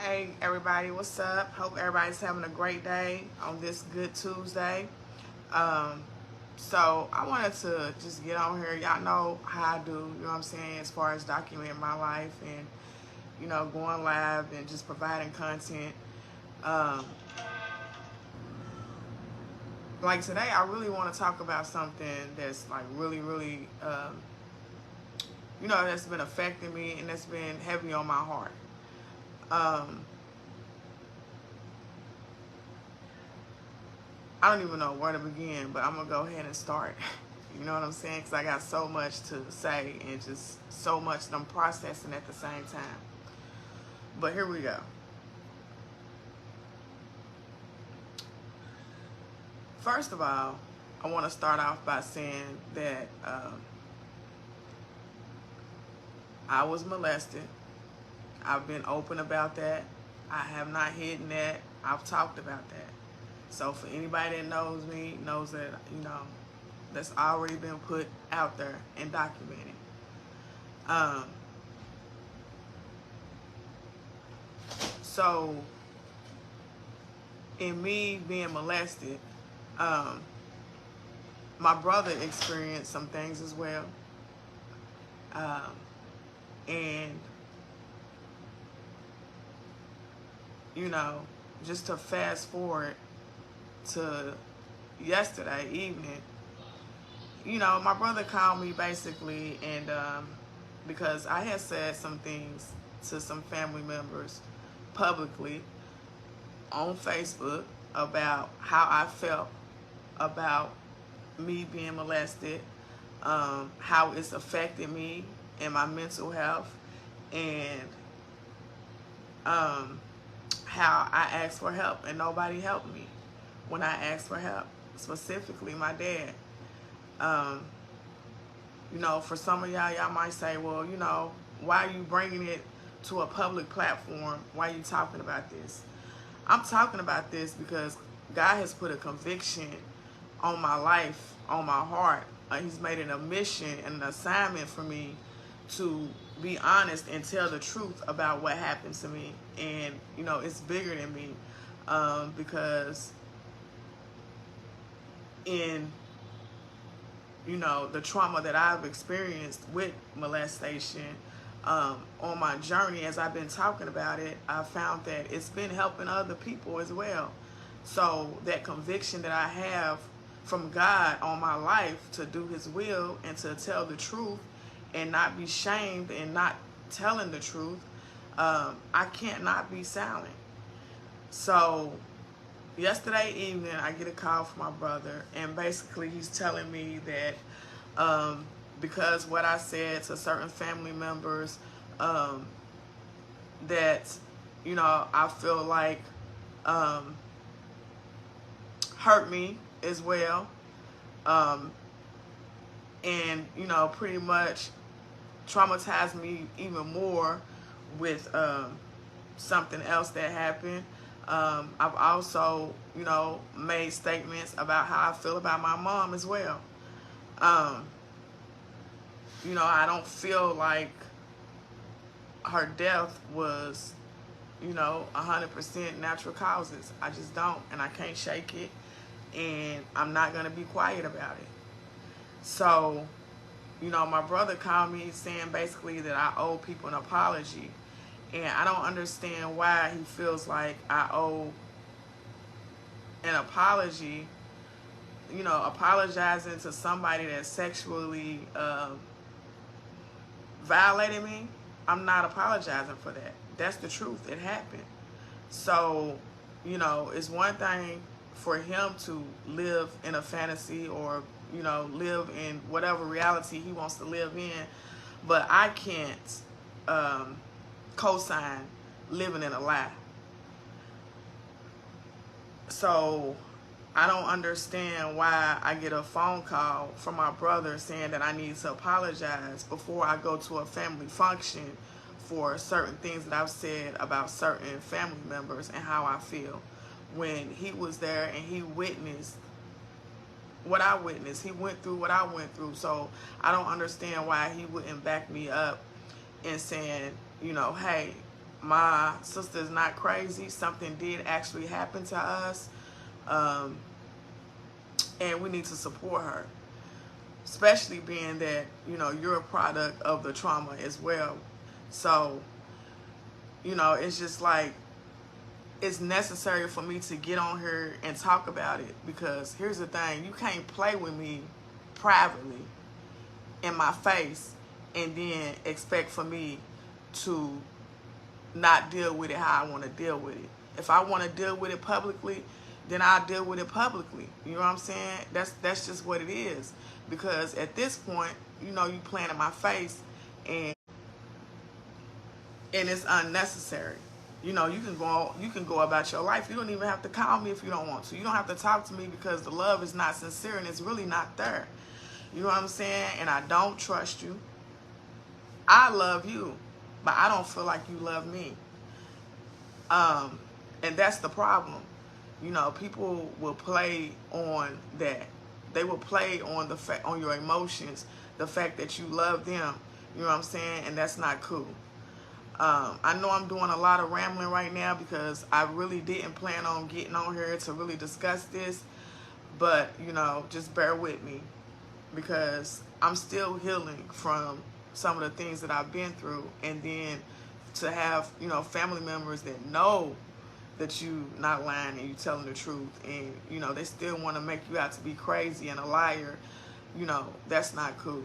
Hey everybody, what's up? Hope everybody's having a great day on this good Tuesday. Um, so I wanted to just get on here. Y'all know how I do, you know what I'm saying, as far as documenting my life and, going live and just providing content. Um, like today, I really want to talk about something that's like really, that's been affecting me and that's been heavy on my heart. Um, I don't even know where to begin, but I'm gonna go ahead and start. You know what I'm saying? Because I got so much to say and just so much that I'm processing at the same time. But here we go. First of all, I want to start off by saying that I was molested. I've been open about that. I have not hidden that. I've talked about that. So for anybody that knows me, knows that, that's already been put out there and documented. Um, so in me being molested, um, my brother experienced some things as well. Um, and, just to fast forward to yesterday evening, my brother called me basically, and because I had said some things to some family members publicly on Facebook about how I felt about me being molested, how it's affected me and my mental health, and how I asked for help and nobody helped me when I asked for help, specifically my dad. Um, for some of y'all might say, well, why are you bringing it to a public platform? Why are you talking about this? I'm talking about this because God has put a conviction on my life, on my heart. He's made it a mission and an assignment for me to be honest and tell the truth about what happened to me. And, it's bigger than me, because in, the trauma that I've experienced with molestation, on my journey, as I've been talking about it, I found that it's been helping other people as well. So that conviction that I have from God on my life to do his will and to tell the truth and not be shamed and not telling the truth, I can't not be silent. So yesterday evening, I get a call from my brother, and basically he's telling me that because what I said to certain family members, that, I feel like hurt me as well. And, pretty much traumatized me even more with something else that happened. I've also, made statements about how I feel about my mom as well. I don't feel like her death was, 100% natural causes. I just don't, and I can't shake it, and I'm not going to be quiet about it. So, my brother called me saying basically that I owe people an apology, and I don't understand why he feels like I owe an apology, apologizing to somebody that sexually violated me. I'm not apologizing for that. That's the truth. It happened. So, it's one thing for him to live in a fantasy or, live in whatever reality he wants to live in. But I can't co-sign living in a lie. So I don't understand why I get a phone call from my brother saying that I need to apologize before I go to a family function for certain things that I've said about certain family members and how I feel. When he was there and he witnessed what I witnessed, he went through what I went through. So I don't understand why he wouldn't back me up and saying, hey, my sister is not crazy. Something did actually happen to us. And we need to support her. Especially being that, you know, you're a product of the trauma as well. So, you know, it's just like, it's necessary for me to get on here and talk about it, because here's the thing, you can't play with me privately in my face and then expect for me to not deal with it how I want to deal with it. If I want to deal with it publicly, then I'll deal with it publicly. You know what I'm saying? That's just what it is. Because at this point, you know, you playing in my face, and it's unnecessary. You know, you can go about your life. You don't even have to call me if you don't want to. You don't have to talk to me, because the love is not sincere and it's really not there. You know what I'm saying? And I don't trust you. I love you, but I don't feel like you love me. And that's the problem. You know, people will play on that. They will play on on your emotions, the fact that you love them. You know what I'm saying? And that's not cool. I know I'm doing a lot of rambling right now, because I really didn't plan on getting on here to really discuss this. But, you know, just bear with me, because I'm still healing from some of the things that I've been through. And then to have, you know, family members that know that you not lying and you telling the truth, and, you know, they still want to make you out to be crazy and a liar, you know, that's not cool.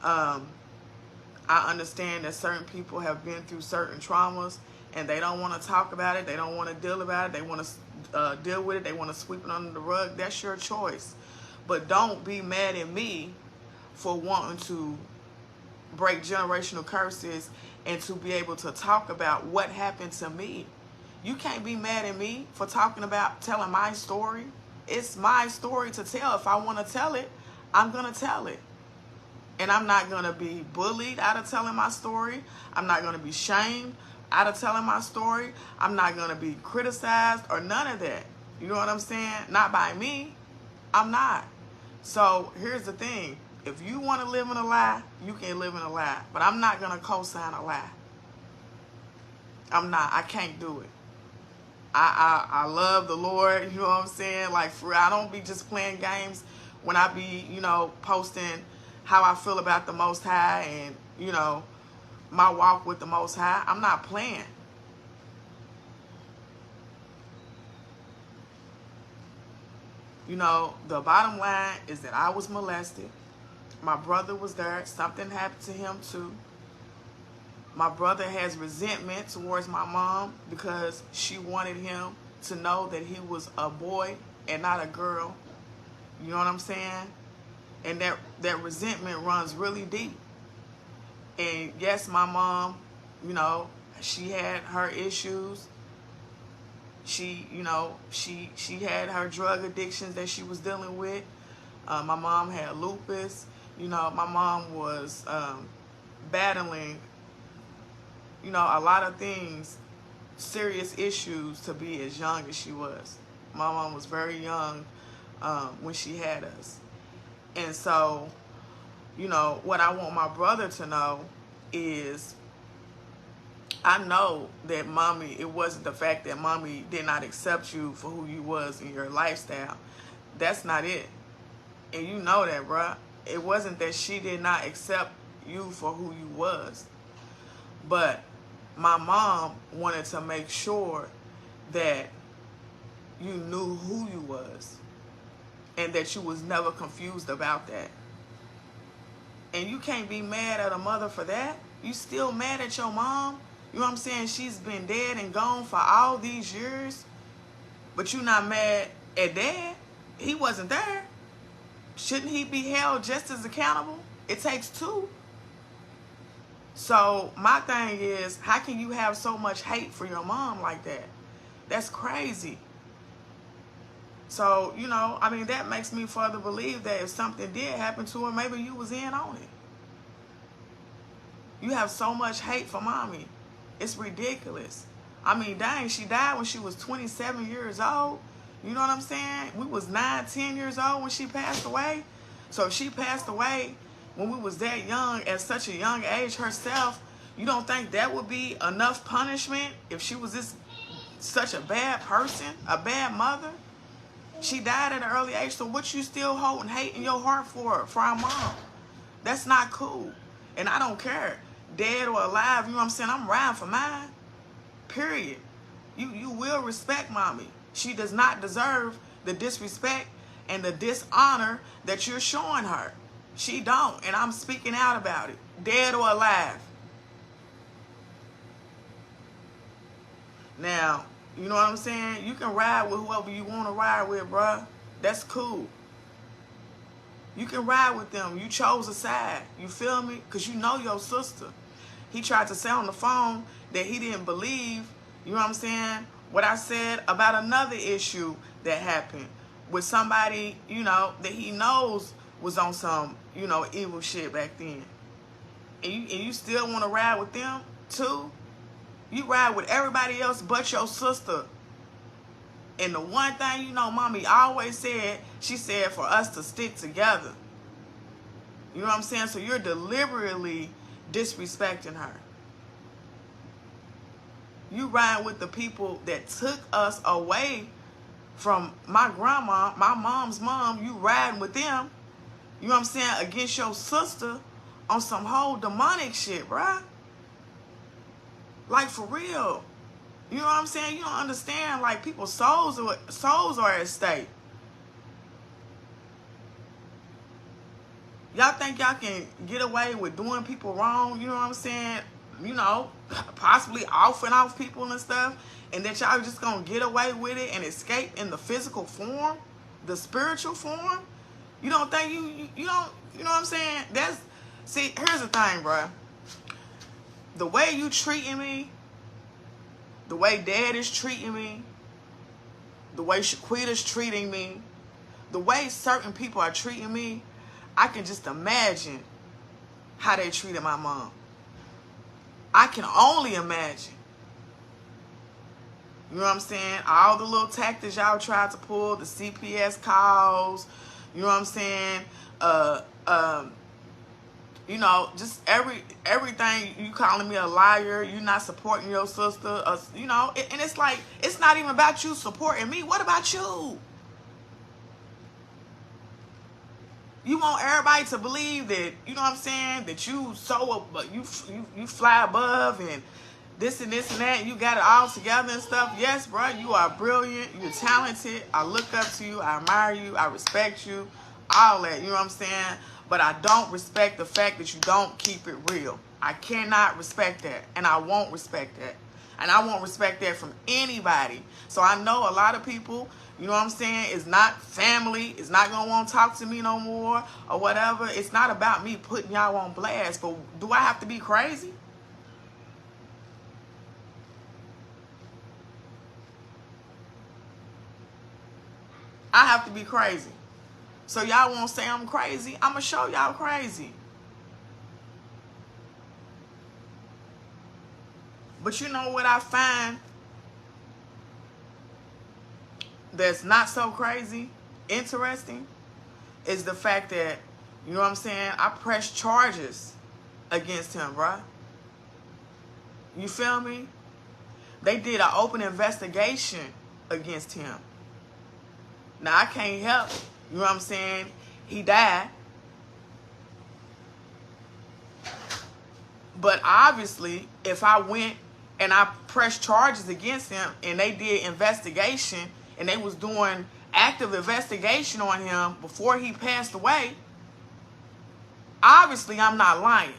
I understand that certain people have been through certain traumas and they don't want to talk about it. They don't want to deal about it. They want to deal with it. They want to sweep it under the rug. That's your choice. But don't be mad at me for wanting to break generational curses and to be able to talk about what happened to me. You can't be mad at me for telling my story. It's my story to tell. If I want to tell it, I'm going to tell it. And I'm not going to be bullied out of telling my story. I'm not going to be shamed out of telling my story. I'm not going to be criticized or none of that. You know what I'm saying? Not by me. I'm not. So here's the thing. If you want to live in a lie, you can live in a lie. But I'm not going to co-sign a lie. I'm not. I can't do it. I love the Lord. You know what I'm saying? Like, for real, I don't be just playing games when I be, you know, posting how I feel about the Most High and, you know, my walk with the Most High. I'm not playing. You know, the bottom line is that I was molested. My brother was there. Something happened to him too. My brother has resentment towards my mom because she wanted him to know that he was a boy and not a girl. You know what I'm saying? And that resentment runs really deep. And yes, my mom, you know, she had her issues. She, you know, she had her drug addictions that she was dealing with. My mom had lupus. You know, my mom was battling, you know, a lot of things, serious issues, to be as young as she was. My mom was very young when she had us. And so, you know, what I want my brother to know is, I know that mommy, it wasn't the fact that mommy did not accept you for who you was in your lifestyle. That's not it. And you know that, bruh. It wasn't that she did not accept you for who you was. But my mom wanted to make sure that you knew who you was and that you was never confused about that. And you can't be mad at a mother for that. You still mad at your mom? You know what I'm saying? She's been dead and gone for all these years, but you're not mad at dad? He wasn't there. Shouldn't he be held just as accountable? It takes two. So my thing is, how can you have so much hate for your mom like that? That's crazy. So, you know, I mean, that makes me further believe that if something did happen to her, maybe you was in on it. You have so much hate for mommy. It's ridiculous. I mean, dang, she died when she was 27 years old. You know what I'm saying? We was 9, 10 years old when she passed away. So if she passed away when we was that young, at such a young age herself, You don't think that would be enough punishment if she was such a bad person, a bad mother? She died at an early age, so what you still holding hate in your heart for our mom? That's not cool. And I don't care, dead or alive, you know what I'm saying? I'm riding for mine, period. You will respect mommy. She does not deserve the disrespect and the dishonor that you're showing her. She don't, and I'm speaking out about it, dead or alive. Now, you know what I'm saying? You can ride with whoever you want to ride with, bruh. That's cool. You can ride with them. You chose a side. You feel me? Because you know your sister. He tried to say on the phone that he didn't believe, you know what I'm saying, what I said about another issue that happened with somebody, you know, that he knows was on some, you know, evil shit back then. And you still want to ride with them too? You ride with everybody else but your sister. And the one thing, you know, mommy always said, she said for us to stick together. You know what I'm saying? So you're deliberately disrespecting her. You ride with the people that took us away from my grandma, my mom's mom. You riding with them, you know what I'm saying, against your sister on some whole demonic shit, bruh. Like, for real. You know what I'm saying? You don't understand, like, people's souls are at stake. Y'all think y'all can get away with doing people wrong, you know what I'm saying? You know, possibly off and off people and stuff, and that y'all just gonna get away with it and escape in the physical form, the spiritual form? You don't think you don't, you know what I'm saying? See, here's the thing, bruh. The way you treating me, the way Dad is treating me, the way Shaquita's treating me, the way certain people are treating me, I can just imagine how they treated my mom. I can only imagine. You know what I'm saying? All the little tactics y'all tried to pull, the CPS calls, you know what I'm saying? You know, just everything. You calling me a liar, you not supporting your sister, you know, and it's like, it's not even about you supporting me. What about you? You want everybody to believe that, you know what I'm saying, that you you fly above and this and this and that, and you got it all together and stuff. Yes, bro, you are brilliant, you're talented, I look up to you, I admire you, I respect you, all that, you know what I'm saying? But I don't respect the fact that you don't keep it real. I cannot respect that, and I won't respect that. And I won't respect that from anybody. So I know a lot of people, you know what I'm saying, is not family, is not going to want to talk to me no more or whatever. It's not about me putting y'all on blast, but do I have to be crazy? I have to be crazy. So y'all won't say I'm crazy. I'm going to show y'all crazy. But you know what I find that's not so crazy, interesting, is the fact that, you know what I'm saying, I pressed charges against him, bruh. You feel me? They did an open investigation against him. Now, I can't help, you know what I'm saying, he died. But obviously, if I went and I pressed charges against him and they did investigation and they was doing active investigation on him before he passed away, obviously I'm not lying.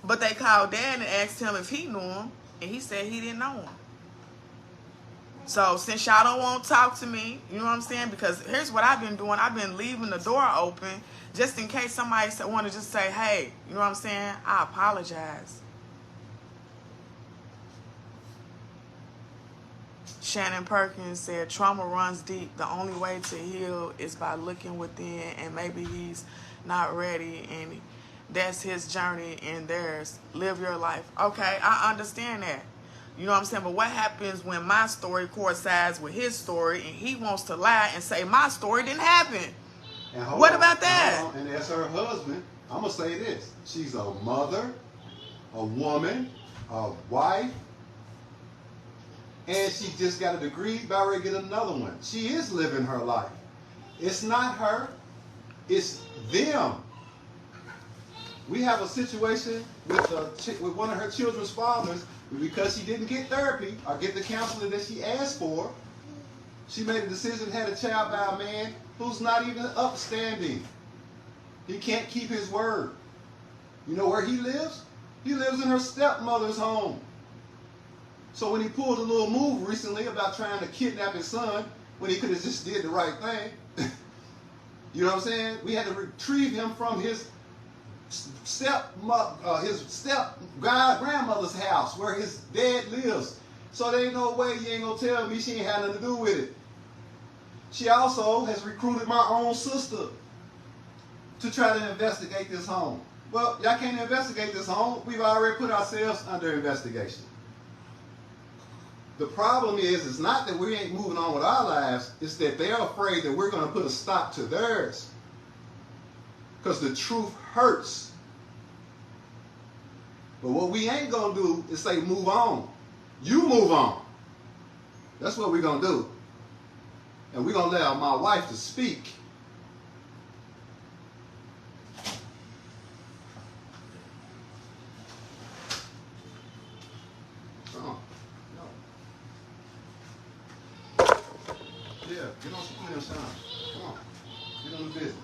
But they called Dad and asked him if he knew him, and he said he didn't know him. So since y'all don't want to talk to me, you know what I'm saying? Because here's what I've been doing. I've been leaving the door open just in case somebody want to just say, hey, you know what I'm saying? I apologize. Shannon Perkins said, trauma runs deep. The only way to heal is by looking within, and maybe he's not ready, and that's his journey and theirs. Live your life. Okay, I understand that. You know what I'm saying? But what happens when my story coincides with his story and he wants to lie and say my story didn't happen? What about that? And that's her husband I'm going to say this. She's a mother, a woman, a wife, and she just got a degree, about ready to get another one. She is living her life. It's not her, it's them. We have a situation with one of her children's fathers, because she didn't get therapy or get the counseling that she asked for. She made a decision, had a child by a man who's not even upstanding. He can't keep his word. You know where he lives? He lives in her stepmother's home. So when he pulled a little move recently about trying to kidnap his son, when he could have just did the right thing, you know what I'm saying? We had to retrieve him from his grandmother's house where his dad lives. So there ain't no way you ain't gonna tell me she ain't had nothing to do with it. She also has recruited my own sister to try to investigate this home. Well, y'all can't investigate this home. We've already put ourselves under investigation. The problem is, it's not that we ain't moving on with our lives, it's that they're afraid that we're going to put a stop to theirs. Because the truth hurts. But what we ain't going to do is say, move on. You move on. That's what we're going to do. And we're going to allow my wife to speak. Yeah, get on some clean shine. Come on. Get on the business.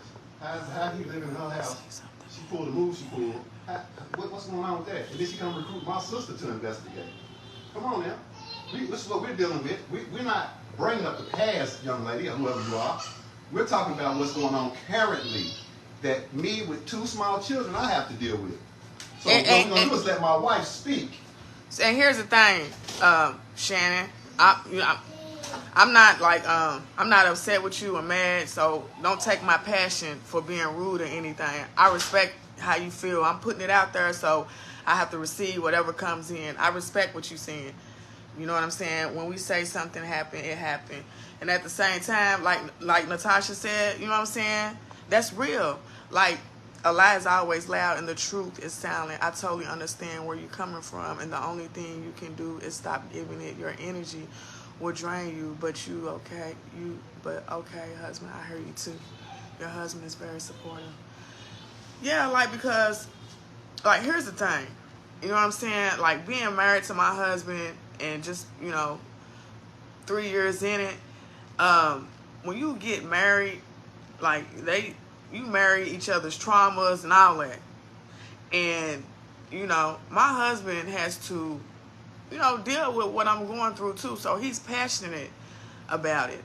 How he living in her house? She pulled the move she pulled. What's going on with that? And then she come recruit my sister to investigate. Come on now. This is what we're dealing with. We're not bringing up the past, young lady, or whoever you are. We're talking about what's going on currently that me with two small children I have to deal with. So what we're going to do is let my wife speak. And here's the thing, Shannon. I'm not like I'm not upset with you or mad, so don't take my passion for being rude or anything. I respect how you feel. I'm putting it out there, so I have to receive whatever comes in. I respect what you're saying. You know what I'm saying? When we say something happened, it happened. And at the same time, like Natasha said, you know what I'm saying? That's real. Like, a lie is always loud and the truth is silent. I totally understand where you're coming from, and the only thing you can do is stop giving it. Your energy will drain you, but okay, husband, I hear you too. Your husband is very supportive. Yeah, like, because, like, here's the thing. You know what I'm saying? Like, being married to my husband and just, 3 years in it, when you get married, like, you marry each other's traumas and all that. And, my husband has to, deal with what I'm going through too. So he's passionate about it.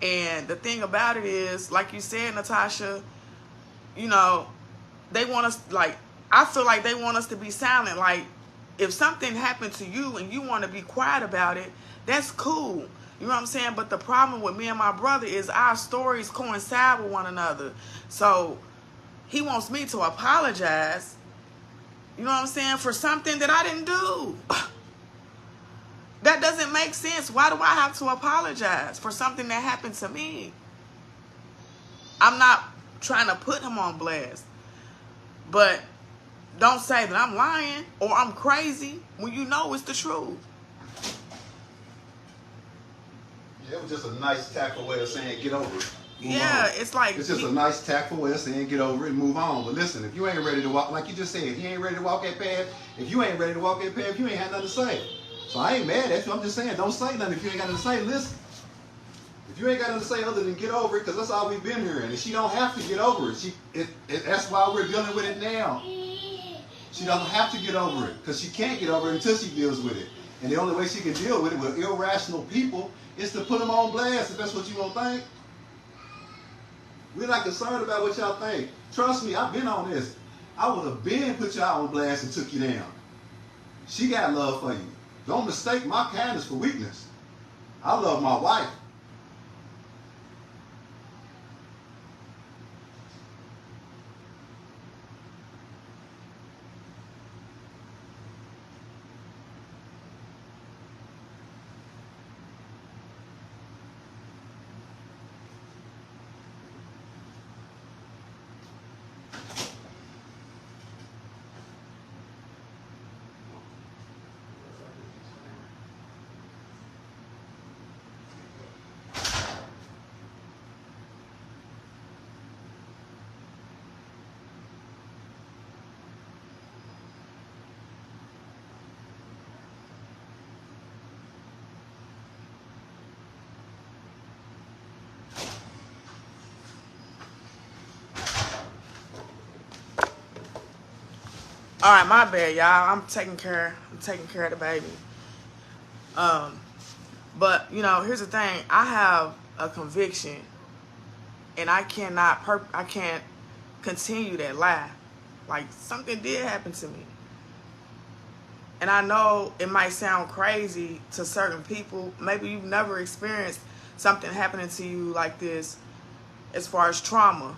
And the thing about it is, like you said, Natasha, they want us, like, I feel like they want us to be silent. Like, if something happened to you and you want to be quiet about it, that's cool. You know what I'm saying? But the problem with me and my brother is our stories coincide with one another. So he wants me to apologize, you know what I'm saying, for something that I didn't do. That doesn't make sense. Why do I have to apologize for something that happened to me? I'm not trying to put him on blast. But don't say that I'm lying or I'm crazy when you know it's the truth. Yeah, it was just a nice, tactful way of saying get over it. Yeah, it's like... It's just a nice, tactful way of saying get over it and move on. But listen, if you ain't ready to walk, like you just said, if you ain't ready to walk that path, if you ain't ready to walk that path, you ain't had nothing to say. So I ain't mad at you. I'm just saying, don't say nothing if you ain't got nothing to say. Listen. If you ain't got nothing to say other than get over it, because that's all we've been hearing. And she don't have to get over it. That's why we're dealing with it now. She doesn't have to get over it, because she can't get over it until she deals with it. And the only way she can deal with it with irrational people is to put them on blast, if that's what you want to think. We're not concerned about what y'all think. Trust me, I've been on this. I would have been put y'all on blast and took you down. She got love for you. Don't mistake my kindness for weakness. I love my wife. All right, my bad, y'all. I'm taking care of the baby. But you know, here's the thing. I have a conviction, and I can't continue that lie. Like, something did happen to me. And I know it might sound crazy to certain people. Maybe you've never experienced something happening to you like this as far as trauma.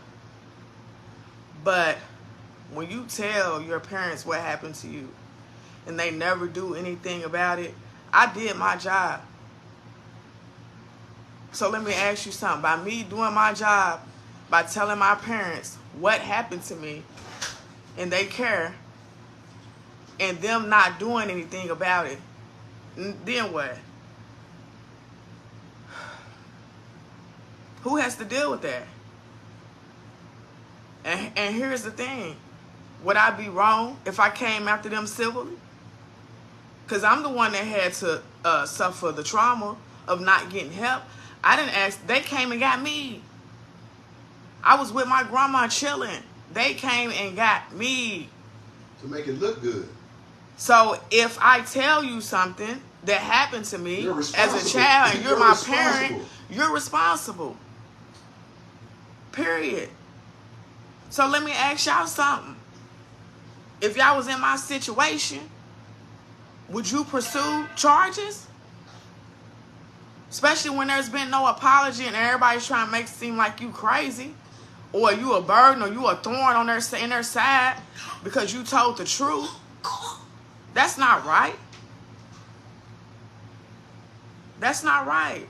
But when you tell your parents what happened to you and they never do anything about it, I did my job. So let me ask you something. By me doing my job, by telling my parents what happened to me, and they care, and them not doing anything about it, then what? Who has to deal with that? And here's the thing. Would I be wrong if I came after them civilly? Because I'm the one that had to suffer the trauma of not getting help. I didn't ask. They came and got me. I was with my grandma chilling. They came and got me. To make it look good. So if I tell you something that happened to me as a child and you're my parent, you're responsible. Period. So let me ask y'all something. If y'all was in my situation, would you pursue charges? Especially when there's been no apology and everybody's trying to make it seem like you crazy, or you a burden, or you a thorn on in their side because you told the truth. That's not right. That's not right.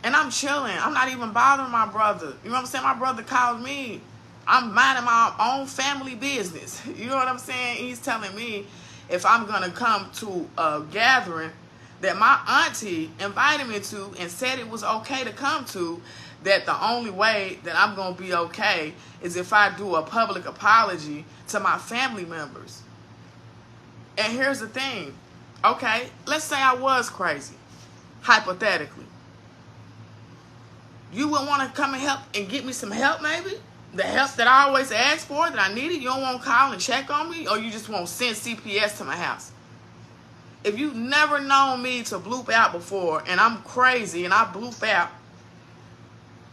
And I'm chilling. I'm not even bothering my brother. You know what I'm saying? My brother called me. I'm minding my own family business. You know what I'm saying? He's telling me if I'm going to come to a gathering that my auntie invited me to and said it was okay to come to, that the only way that I'm going to be okay is if I do a public apology to my family members. And here's the thing. Okay, let's say I was crazy, hypothetically. You would want to come and help and get me some help, maybe? The help that I always ask for, that I needed. You don't want to call and check on me, or you just want to send CPS to my house. If you've never known me to bloop out before, and I'm crazy and I bloop out,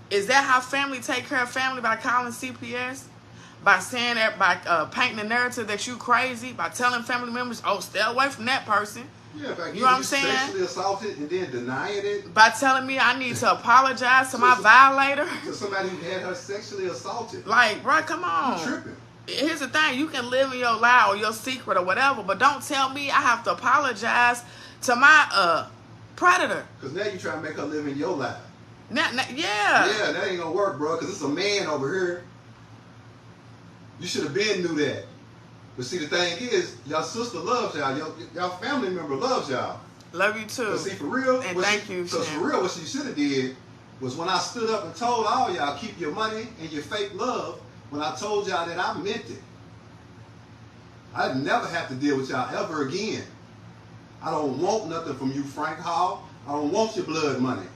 is that how family take care of family? By calling CPS? By saying that, by painting the narrative that you crazy? By telling family members, oh, stay away from that person? Yeah, in fact, you know what I'm saying? Sexually assaulted and then denying it. By telling me I need to apologize to my violator. To somebody who had her sexually assaulted. Like, bro, come on. You're tripping. Here's the thing. You can live in your lie or your secret or whatever, but don't tell me I have to apologize to my predator. Because now you trying to make her live in your life. Yeah. Yeah, that ain't going to work, bro, because it's a man over here. You should have been knew that. But see, the thing is, y'all sister loves y'all. Y'all family member loves y'all. Love you too. But see, for real. And thank you. Because for real, what she should have did was when I stood up and told all y'all, keep your money and your fake love, when I told y'all that I meant it. I'd never have to deal with y'all ever again. I don't want nothing from you, Frank Hall. I don't want your blood money.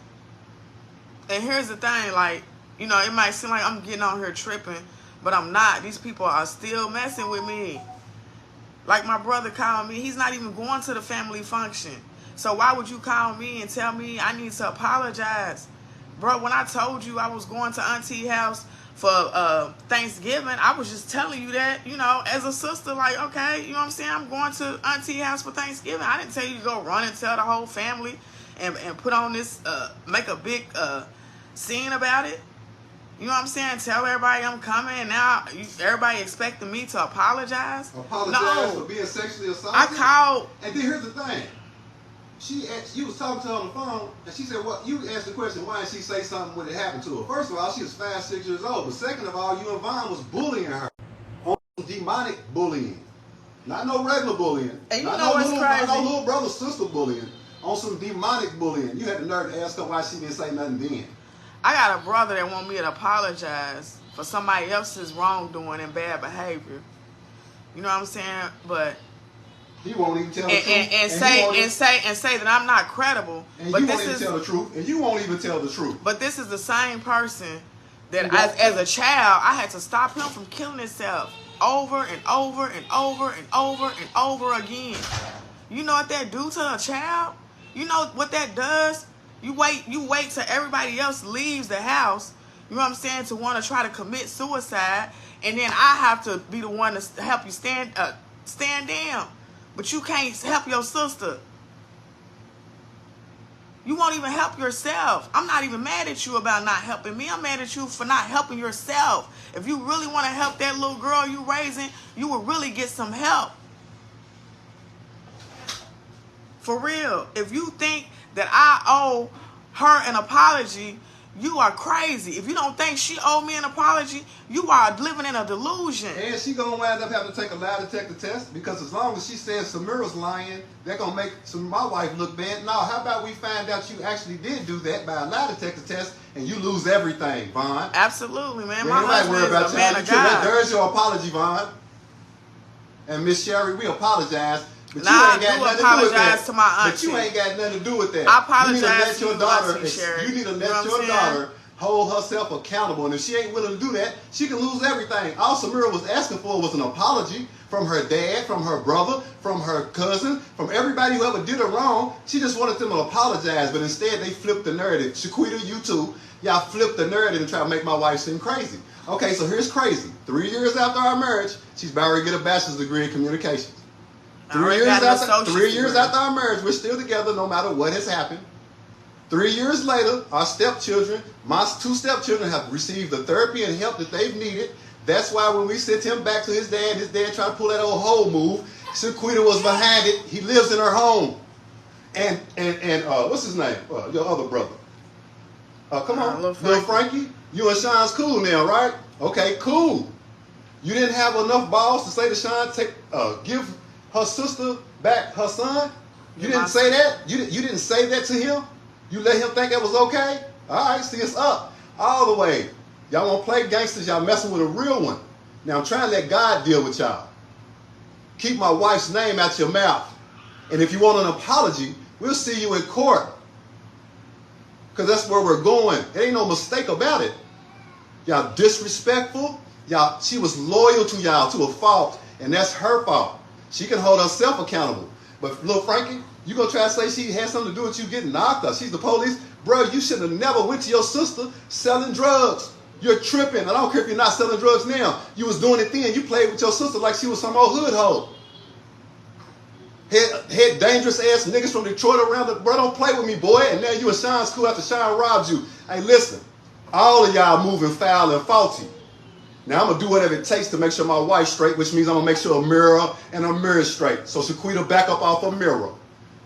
And here's the thing, like, you know, it might seem like I'm getting on here tripping, but I'm not. These people are still messing with me. Like my brother called me. He's not even going to the family function. So why would you call me and tell me I need to apologize? Bro, when I told you I was going to Auntie's house for Thanksgiving, I was just telling you that, you know, as a sister, like, okay, you know what I'm saying? I'm going to Auntie's house for Thanksgiving. I didn't tell you to go run and tell the whole family and put on this, make a big scene about it. You know what I'm saying? Tell everybody I'm coming, and now everybody expecting me to apologize? Apologize for being sexually assaulted? I called. And then here's the thing. You was talking to her on the phone, and she said, "What?" You asked the question, why didn't she say something when it happened to her? First of all, she was 5, 6 years old. But second of all, you and Vaughn was bullying her. On demonic bullying. Not no regular bullying. And you not know no what's little, crazy? Not no little brother, sister bullying. On some demonic bullying. You had the nerve to ask her why she didn't say nothing then. I got a brother that want me to apologize for somebody else's wrongdoing and bad behavior. You know what I'm saying? But he won't even tell the truth. And say that I'm not credible. And but you won't even tell the truth. And you won't even tell the truth. But this is the same person that as a child I had to stop him from killing himself. over and over and over and over and over again. You know what that do to a child? You know what that does? You wait till everybody else leaves the house, you know what I'm saying, to want to try to commit suicide, and then I have to be the one to help you stand down. But you can't help your sister. You won't even help yourself. I'm not even mad at you about not helping me. I'm mad at you for not helping yourself. If you really want to help that little girl you raising, you will really get some help. For real. If you think that I owe her an apology, you are crazy. If you don't think she owed me an apology, you are living in a delusion. And she gonna wind up having to take a lie detector test, because as long as she says Samira's lying, they're gonna make my wife look bad. Now, how about we find out you actually did do that by a lie detector test, and you lose everything, Vaughn? Absolutely, man. My husband is a man of God. There's your apology, Vaughn. And Miss Sherry, we apologize. But now, you ain't got nothing to do with that. To my auntie. But you ain't got nothing to do with that. I apologize you need to let your daughter. Sherry. You need to let your daughter hold herself accountable. And if she ain't willing to do that, she can lose everything. All Samira was asking for was an apology from her dad, from her brother, from her cousin, from everybody who ever did her wrong. She just wanted them to apologize, but instead they flipped the narrative. Shaquita, you too. Y'all flipped the narrative and try to make my wife seem crazy. Okay, so here's crazy. 3 years after our marriage, she's about to get a bachelor's degree in communications. 3 years after our marriage, we're still together no matter what has happened. 3 years later, our stepchildren, my 2 stepchildren, have received the therapy and help that they've needed. That's why when we sent him back to his dad tried to pull that old hoe move. Shaquita was behind it. He lives in her home. And what's his name? Your other brother. Come on, Little Frankie. You and Sean's cool now, right? Okay, cool. You didn't have enough balls to say to Sean, give her sister back her son? You didn't say that? You didn't say that to him? You let him think that was okay? All right, see, it's up. All the way. Y'all want to play gangsters, y'all messing with a real one. Now, I'm trying to let God deal with y'all. Keep my wife's name out your mouth. And if you want an apology, we'll see you in court. Because that's where we're going. There ain't no mistake about it. Y'all disrespectful. She was loyal to y'all to a fault, and that's her fault. She can hold herself accountable. But little Frankie, you gonna try to say she had something to do with you getting knocked up? She's the police. Bro, you should have never went to your sister selling drugs. You're tripping. I don't care if you're not selling drugs now. You was doing it then. You played with your sister like she was some old hood hoe. Had dangerous ass niggas from Detroit around the, bro, don't play with me, boy. And now you in Sean's school after Sean robbed you. Hey, listen, all of y'all moving foul and faulty. Now, I'm going to do whatever it takes to make sure my wife's straight, which means I'm going to make sure Amira and Amir is straight. So, Shaquita, back up off Amira.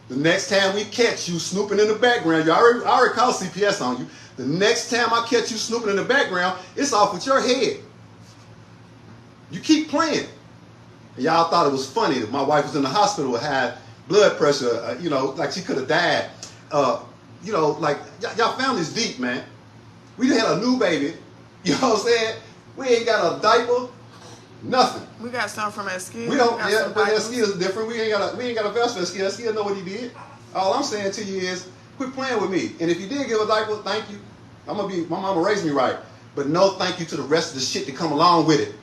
The next time we catch you snooping in the background, I already called CPS on you. The next time I catch you snooping in the background, it's off with your head. You keep playing. And y'all thought it was funny that my wife was in the hospital with high blood pressure, like she could have died. Like, y'all family's deep, man. We done had a new baby. You know what I'm saying? We ain't got a diaper, nothing. We got some from Eskia. We don't, yeah, but Eskia is different. We ain't got a vest for Eskia. Eskia know what he did. All I'm saying to you is, quit playing with me. And if you did give a diaper, thank you. My mama raised me right. But no thank you to the rest of the shit that come along with it.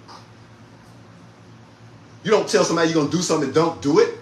You don't tell somebody you're going to do something, don't do it.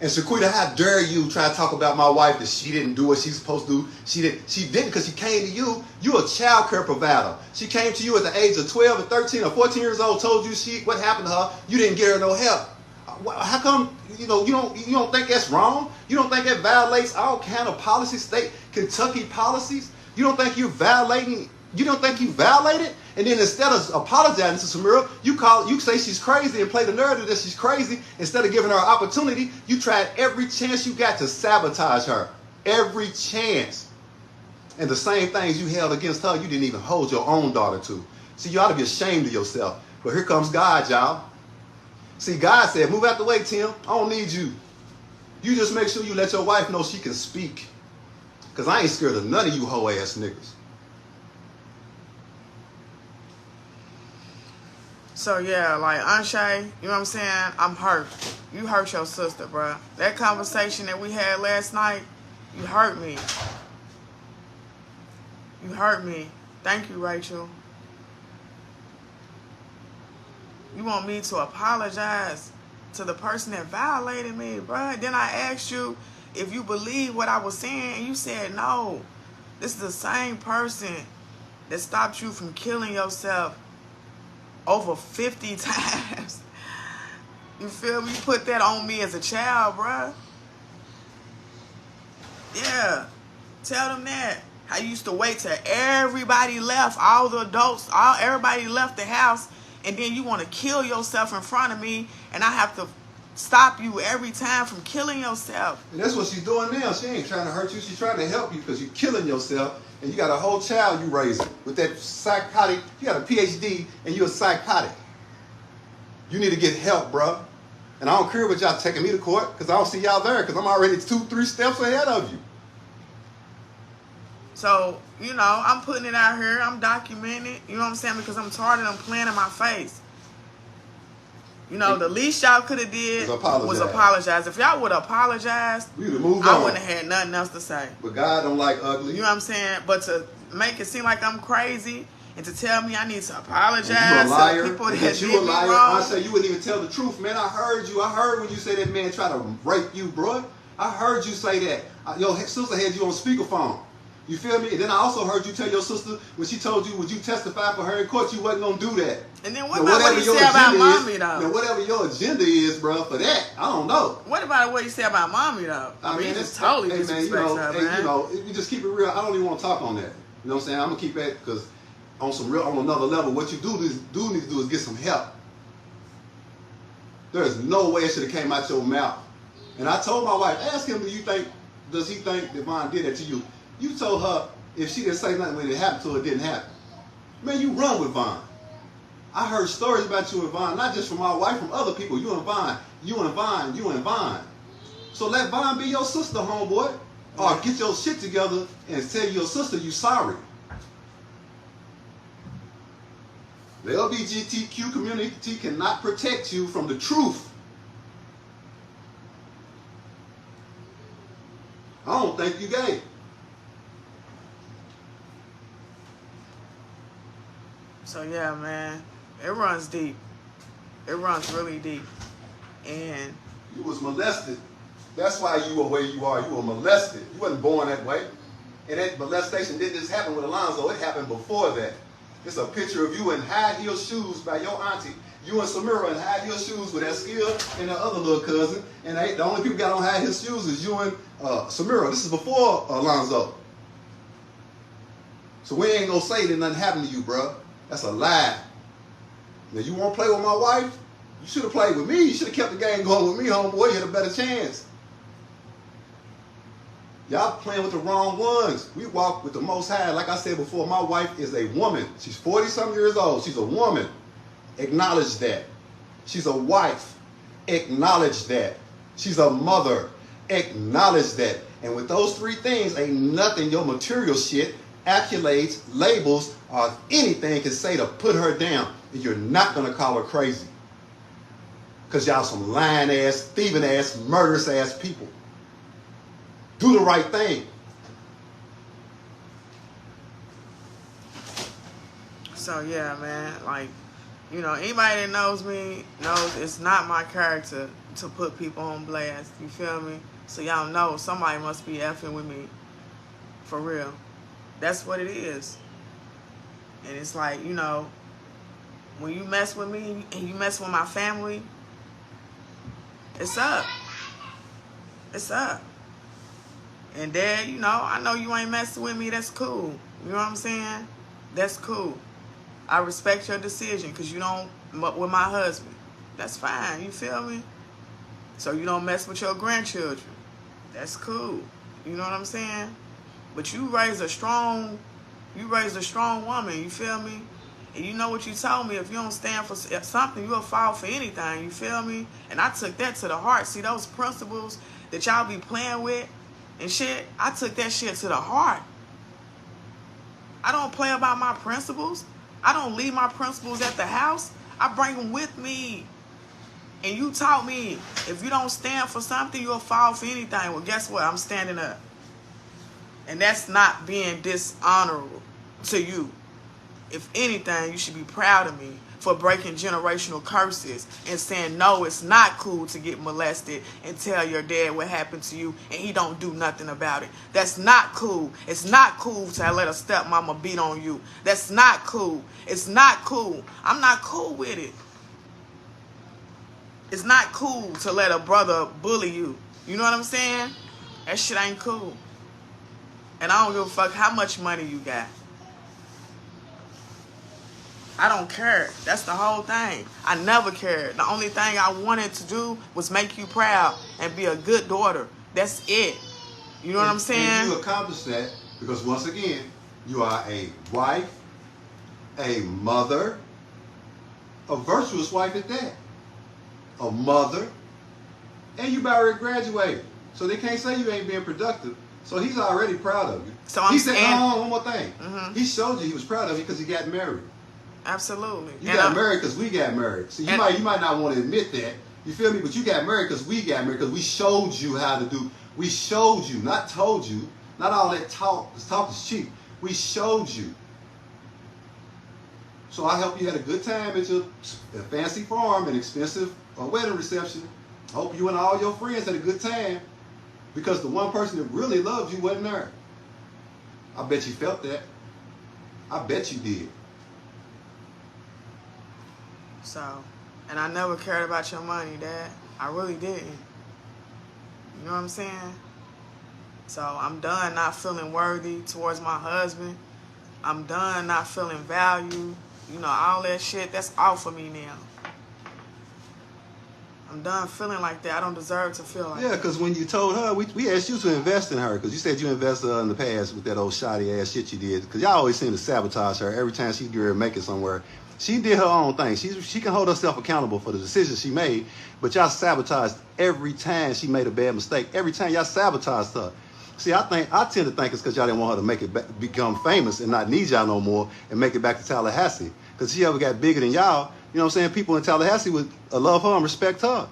And Shaquita, how dare you try to talk about my wife that she didn't do what she's supposed to do. She didn't because she came to you. You're a child care provider. She came to you at the age of 12 or 13 or 14 years old, told you what happened to her. You didn't get her no help. How come, you don't think that's wrong? You don't think that violates all kind of policies, state Kentucky policies? You don't think you're violating? You don't think you violated? And then instead of apologizing to Samira, you say she's crazy and play the narrative that she's crazy. Instead of giving her an opportunity, you tried every chance you got to sabotage her. Every chance. And the same things you held against her, you didn't even hold your own daughter to. See, you ought to be ashamed of yourself. But here comes God, y'all. See, God said, move out the way, Tim. I don't need you. You just make sure you let your wife know she can speak. Because I ain't scared of none of you hoe-ass niggas. So, yeah, like, Anshay, you know what I'm saying? I'm hurt. You hurt your sister, bro. That conversation that we had last night, you hurt me. You hurt me. Thank you, Rachel. You want me to apologize to the person that violated me, bruh? Then I asked you if you believe what I was saying, and you said no. This is the same person that stopped you from killing yourself over 50 times. You feel me? You put that on me as a child, bruh. Yeah. Tell them that. I used to wait till everybody left, all the adults, everybody left the house, and then you want to kill yourself in front of me, and I have to stop you every time from killing yourself. And that's what she's doing now. She ain't trying to hurt you. She's trying to help you because you're killing yourself, and you got a whole child you raising with that psychotic. You got a PhD, and you're a psychotic. You need to get help, bro. And I don't care what y'all taking me to court because I don't see y'all there because I'm already 2-3 steps ahead of you. So, you know, I'm putting it out here. I'm documenting it. You know what I'm saying? Because I'm tired of them playing in my face. You know, the least y'all could have did was apologize. If y'all would have apologized, I wouldn't have had nothing else to say. But God don't like ugly. You know what I'm saying? But to make it seem like I'm crazy and to tell me I need to apologize to people that did me wrong. I say you wouldn't even tell the truth, man. I heard you. I heard when you said that man tried to rape you, bro. I heard you say that. Your sister had you on speakerphone. You feel me? And then I also heard you tell your sister when she told you, would you testify for her in court, you wasn't going to do that. And then what about what you say about mommy, though? Now, whatever your agenda is, bro, for that, I don't know. What about what you say about mommy, though? I mean, it's totally disrespectful, man. You know, you just keep it real. I don't even want to talk on that. You know what I'm saying? I'm going to keep that because on another level, what you do need to do is get some help. There's no way it should have came out your mouth. And I told my wife, ask him, does he think Devon did that to you? You told her if she didn't say nothing when it happened to her, it didn't happen. Man, you run with Vaughn. I heard stories about you and Vaughn, not just from my wife, from other people. You and Vaughn, you and Vaughn, you and Vaughn. So let Vaughn be your sister, homeboy. Or get your shit together and tell your sister you sorry. The LGBTQ community cannot protect you from the truth. I don't think you gay. So yeah, man, it runs deep. It runs really deep. And you was molested. That's why you are where you are. You were molested. You wasn't born that way. And that molestation didn't just happen with Alonzo. It happened before that. It's a picture of you in high-heel shoes by your auntie. You and Samira in high-heel shoes with that skill and the other little cousin. And the only people got on high-heel shoes is you and Samira. This is before Alonzo. So we ain't gonna say that nothing happened to you, bro. That's a lie. Now you want to play with my wife? You should have played with me. You should have kept the game going with me, homeboy. You had a better chance. Y'all playing with the wrong ones. We walk with the Most High. Like I said before, my wife is a woman. She's 40-something years old. She's a woman. Acknowledge that. She's a wife. Acknowledge that. She's a mother. Acknowledge that. And with those three things, ain't nothing your material shit, accolades, labels, or anything can say to put her down. And you're not going to call her crazy. Because y'all some lying-ass, thieving-ass, murderous-ass people. Do the right thing. So, yeah, man. Like, you know, anybody that knows me knows it's not my character to put people on blast. You feel me? So, y'all know somebody must be effing with me. For real. That's what it is. And it's like, you know, when you mess with me and you mess with my family, it's up. It's up. And Dad, you know, I know you ain't messing with me. That's cool. You know what I'm saying? That's cool. I respect your decision because you don't with my husband. That's fine. You feel me? So you don't mess with your grandchildren. That's cool. You know what I'm saying? But you raised a strong woman. You feel me? And you know what you told me. If you don't stand for something, you'll fall for anything. You feel me? And I took that to the heart. See, those principles that y'all be playing with and shit, I took that shit to the heart. I don't play about my principles. I don't leave my principles at the house. I bring them with me. And you taught me, if you don't stand for something, you'll fall for anything. Well, guess what? I'm standing up. And that's not being dishonorable to you. if anything, you should be proud of me for breaking generational curses and saying, no, it's not cool to get molested and tell your dad what happened to you and he don't do nothing about it. That's not cool. It's not cool to let a stepmama beat on you. That's not cool. It's not cool. I'm not cool with it. It's not cool to let a brother bully you. You know what I'm saying? That shit ain't cool. And I don't give a fuck how much money you got. I don't care. That's the whole thing. I never cared. The only thing I wanted to do was make you proud and be a good daughter. That's it. You know what I'm saying? And you accomplished that because, once again, you are a wife, a mother, a virtuous wife at that, a mother, and you already graduated. So they can't say you ain't being productive. So he's already proud of you. So I'm he said, saying, one more thing. He showed you he was proud of you because he got married. Absolutely. You got married because we got married. So you might not want to admit that. You feel me? But you got married because we got married, because we showed you how to do. We showed you, not told you. Not all that talk. Because talk is cheap. We showed you. So I hope you had a good time at your fancy farm and expensive wedding reception. I hope you and all your friends had a good time, because the one person that really loved you wasn't there. I bet you felt that. I bet you did. So, and I never cared about your money, Dad. I really didn't. You know what I'm saying? So I'm done not feeling worthy towards my husband. I'm done not feeling value. You know, all that shit, that's off of me now. I'm done feeling like that. I don't deserve to feel like that. Yeah, because when you told her, we asked you to invest in her, because you said you invested in the past with that old shoddy ass shit you did. Because y'all always seem to sabotage her every time she get ready to make it somewhere. She did her own thing. She can hold herself accountable for the decisions she made, but y'all sabotaged every time she made a bad mistake. Every time y'all sabotaged her. See, I tend to think it's because y'all didn't want her to make it become famous and not need y'all no more and make it back to Tallahassee. Because she ever got bigger than y'all, you know what I'm saying? People in Tallahassee would love her and respect her.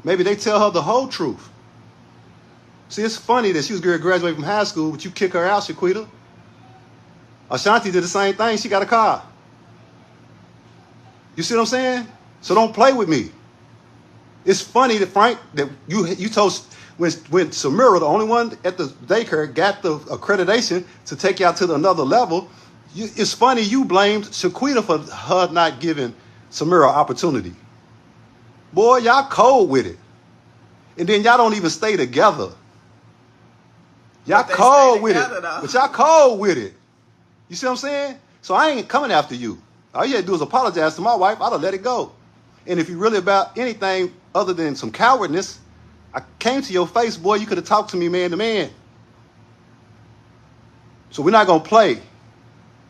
Maybe they tell her the whole truth. See, it's funny that she was going to graduate from high school, but you kick her out, Shaquita. Ashanti did the same thing. She got a car. You see what I'm saying? So don't play with me. It's funny that, Frank, that you told when Samira, the only one at the daycare, got the accreditation to take you out to another level. It's funny you blamed Shaquita for her not giving Samira opportunity. Boy, y'all cold with it. And then y'all don't even stay together. Y'all cold with it. But y'all cold with it. You see what I'm saying? So I ain't coming after you. All you had to do is apologize to my wife. I'd have let it go. And if you're really about anything other than some cowardness, I came to your face, boy. You could have talked to me man to man. So we're not going to play.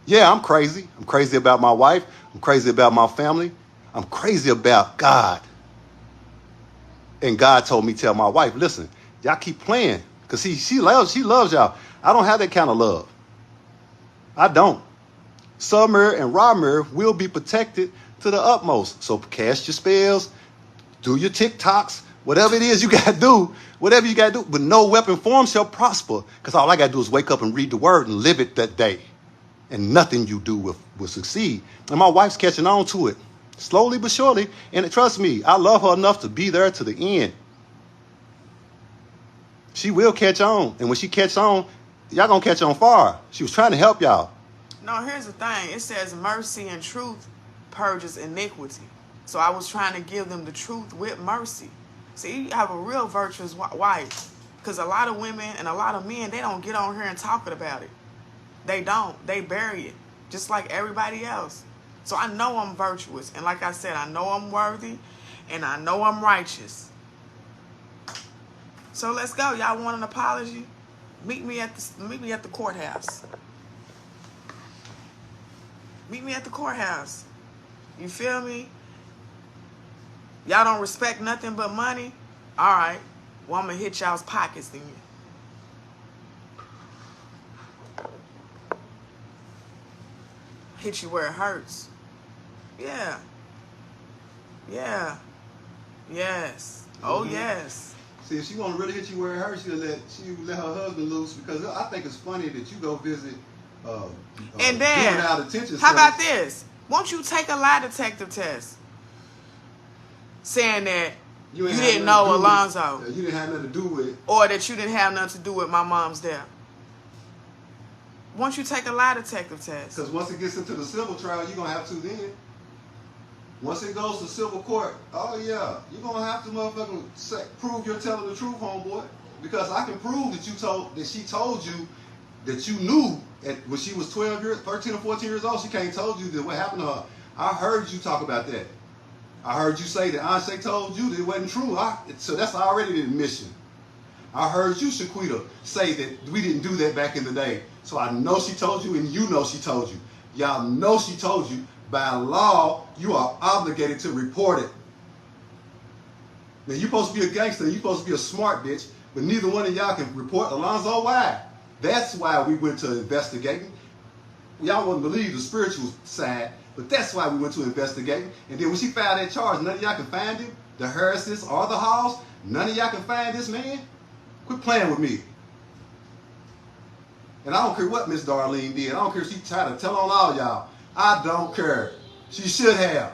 Yeah, I'm crazy. I'm crazy about my wife. I'm crazy about my family. I'm crazy about God. And God told me to tell my wife, listen, y'all keep playing. Because she loves y'all. I don't have that kind of love. I don't. Summer and Ramir will be protected to the utmost. So cast your spells, do your TikToks, whatever it is you got to do, whatever you got to do. But no weapon formed shall prosper, because all I got to do is wake up and read the word and live it that day. And nothing you do will succeed. And my wife's catching on to it, slowly but surely. And trust me, I love her enough to be there to the end. She will catch on. And when she catches on, y'all going to catch on far. She was trying to help y'all. No, here's the thing. It says mercy and truth purges iniquity. So I was trying to give them the truth with mercy. See, you have a real virtuous wife. Because a lot of women and a lot of men, they don't get on here and talk about it. They don't. They bury it. Just like everybody else. So I know I'm virtuous. And like I said, I know I'm worthy. And I know I'm righteous. So let's go. Y'all want an apology? Meet me at the courthouse. Meet me at the courthouse. You feel me? Y'all don't respect nothing but money? All right. Well, I'm going to hit y'all's pockets then. Hit you where it hurts. Yeah. Yeah. Yes. Oh, yes. See, if she want to really hit you where it hurts, she let her husband loose, because I think it's funny that you go visit And then, doing out attention. how about this? Won't you take a lie detector test? Saying that you didn't know Alonzo. You didn't have nothing to do with it. Or that you didn't have nothing to do with my mom's death. Won't you take a lie detector test? Because once it gets into the civil trial, you're going to have to then. Once it goes to civil court, oh yeah, you're going to have to motherfucking prove you're telling the truth, homeboy. Because I can prove that she told you that you knew when she was 13 or 14 years old, she came and told you that what happened to her. I heard you talk about that. I heard you say that Anshe told you that it wasn't true. So that's already an admission. I heard you, Shaquita, say that we didn't do that back in the day. So I know she told you, and you know she told you. Y'all know she told you. By law, you are obligated to report it. Now, you're supposed to be a gangster, and you're supposed to be a smart bitch, but neither one of y'all can report Alonzo. Why? That's why we went to investigating. Y'all wouldn't believe the spiritual side, but that's why we went to investigating. And then when she filed that charge, none of y'all can find him, the Harrises or the Halls. None of y'all can find this man. Quit playing with me. And I don't care what Miss Darlene did. I don't care if she tried to tell on all y'all. I don't care. She should have.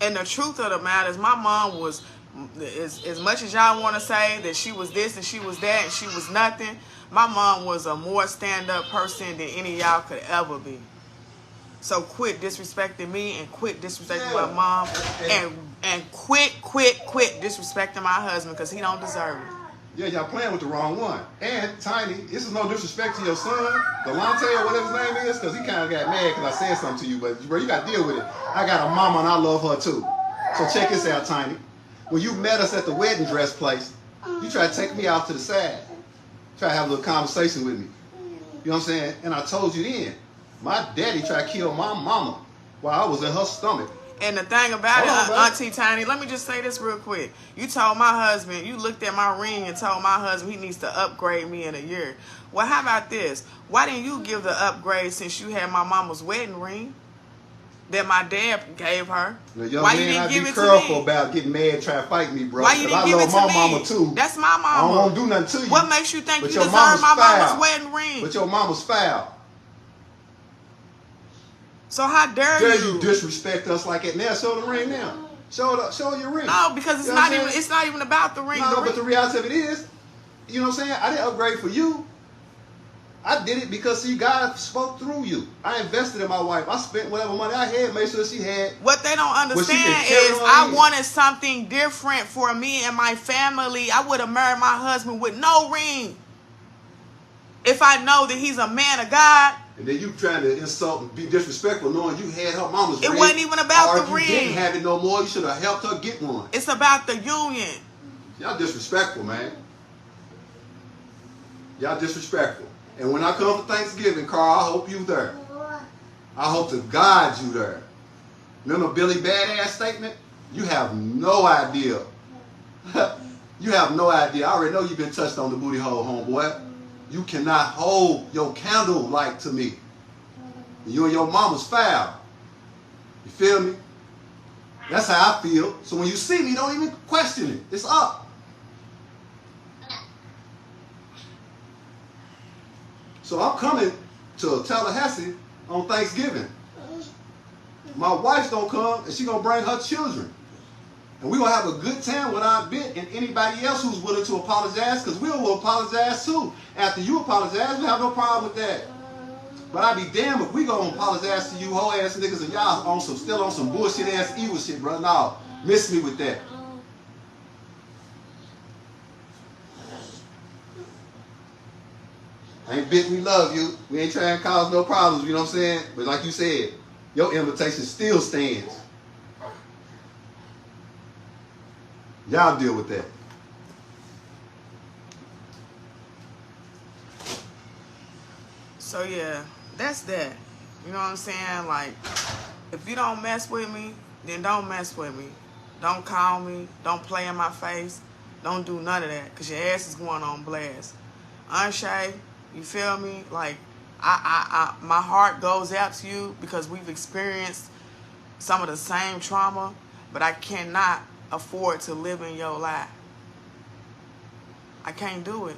And the truth of the matter is, my mom was, as much as y'all want to say that she was this and she was that and she was nothing, my mom was a more stand-up person than any of y'all could ever be. So quit disrespecting me and quit disrespecting my mom and quit disrespecting my husband because he don't deserve it. Yeah, y'all playing with the wrong one. And Tiny, this is no disrespect to your son, Delonte or whatever his name is, because he kind of got mad because I said something to you, but bro, you got to deal with it. I got a mama and I love her too. So check this out, Tiny. When you met us at the wedding dress place, you tried to take me out to the side. Try to have a little conversation with me. You know what I'm saying? And I told you then, my daddy tried to kill my mama while I was in her stomach. And the thing about it, Auntie Tiny, let me just say this real quick. You told my husband, you looked at my ring and told my husband he needs to upgrade me in a year. Well, how about this? Why didn't you give the upgrade since you had my mama's wedding ring that my dad gave her? Now, young Why man, you didn't give it to me? be careful about getting mad trying to fight me, bro. Why you didn't give it to my me? Mama too. That's my mama. I don't want to do nothing to you. What makes you think but you your deserve my mama's foul. wedding ring? But your mama's foul. So how dare you disrespect us like that? Now show the ring now. Show your ring. No, because it's not even about the ring. No, but the reality of it is, you know what I'm saying? I didn't upgrade for you. I did it because see, God spoke through you. I invested in my wife. I spent whatever money I had, made sure she had. What they don't understand is I wanted something different for me and my family. I would have married my husband with no ring. If I know that he's a man of God. And then you trying to insult and be disrespectful knowing you had her mama's ring. It wasn't even about the ring. If you didn't have it no more, you should have helped her get one. It's about the union. Y'all disrespectful, man. Y'all disrespectful. And when I come for Thanksgiving, Carl, I hope you there. I hope to God you there. Remember Billy Badass statement? You have no idea. You have no idea. I already know you've been touched on the booty hole, homeboy. You cannot hold your candle light to me. You and your mama's foul. You feel me? That's how I feel. So when you see me, don't even question it. It's up. So I'm coming to Tallahassee on Thanksgiving. My wife's gonna come and she's gonna bring her children. And we're gonna have a good time with Aunt Bit and anybody else who's willing to apologize, because we will apologize too. After you apologize, we have no problem with that. But I'd be damned if we gonna apologize to you whole ass niggas and y'all on still on some bullshit ass evil shit, bro. No, miss me with that. Aunt Bit, we love you. We ain't trying to cause no problems, you know what I'm saying? But like you said, your invitation still stands. Y'all deal with that. So yeah, that's that. You know what I'm saying? Like, if you don't mess with me, then don't mess with me. Don't call me. Don't play in my face. Don't do none of that, because your ass is going on blast. Anshe, you feel me? Like, my heart goes out to you because we've experienced some of the same trauma, but I cannot afford to live in your life. I can't do it.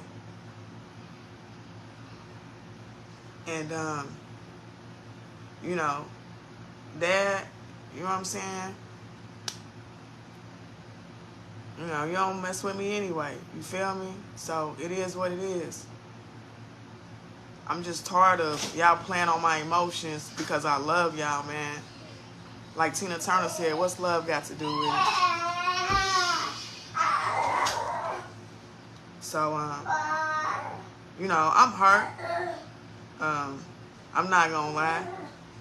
And, you know, Dad, you know what I'm saying? You know, you don't mess with me anyway. You feel me? So it is what it is. I'm just tired of y'all playing on my emotions because I love y'all, man. Like Tina Turner said, what's love got to do with it? So, you know, I'm hurt. I'm not gonna lie.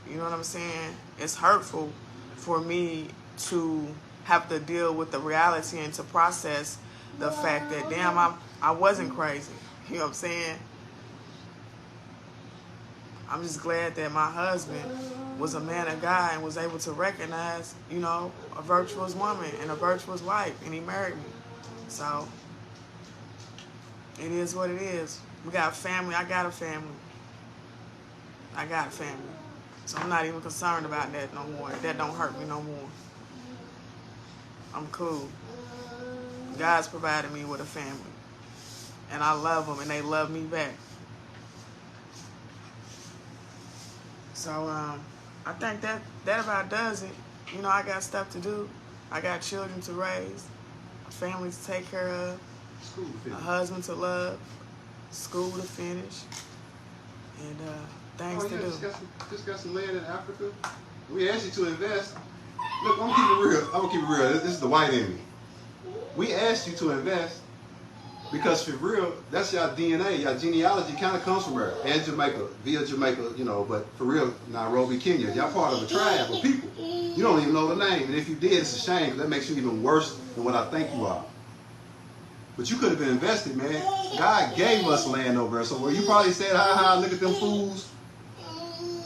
You know what I'm saying? It's hurtful for me to have to deal with the reality and to process the fact that, damn, I wasn't crazy. You know what I'm saying? I'm just glad that my husband was a man of God and was able to recognize, you know, a virtuous woman and a virtuous wife, and he married me. So it is what it is. We got a family. I got a family. I got a family. So I'm not even concerned about that no more. That don't hurt me no more. I'm cool. God's provided me with a family. And I love them, and they love me back. So I think that about does it. You know, I got stuff to do. I got children to raise, a family to take care of, a husband to love, school to finish, and things to do. Just got some land in Africa. We asked you to invest. Look, I'm gonna keep it real. This is the white in me. We asked you to invest because for real, that's your DNA, your genealogy kind of comes from there. And Jamaica, via Jamaica, you know, but for real, Nairobi, Kenya, y'all part of a tribe of people. You don't even know the name. And if you did, it's a shame because that makes you even worse than what I think you are. But you could have been invested, man. God gave us land over there. So where you probably said, ha, look at them fools.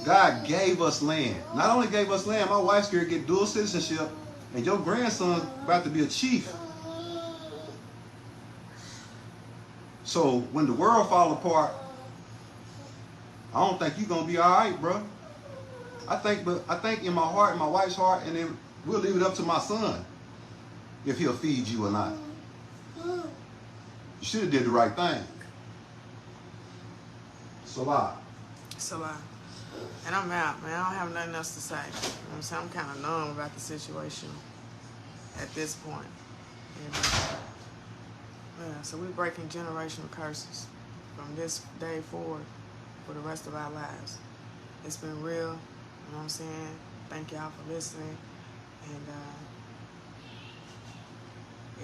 God gave us land. Not only gave us land, my wife's going to get dual citizenship, and your grandson's about to be a chief. So when the world fall apart, I don't think you're going to be all right, bro. I think in my heart, in my wife's heart, and then we'll leave it up to my son if he'll feed you or not. You should have did the right thing. Salah. Salah. And I'm out, man. I don't have nothing else to say. You know what I'm saying? I'm kind of numb about the situation at this point. And, yeah, so we're breaking generational curses from this day forward for the rest of our lives. It's been real. You know what I'm saying? Thank y'all for listening. And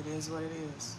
it is what it is.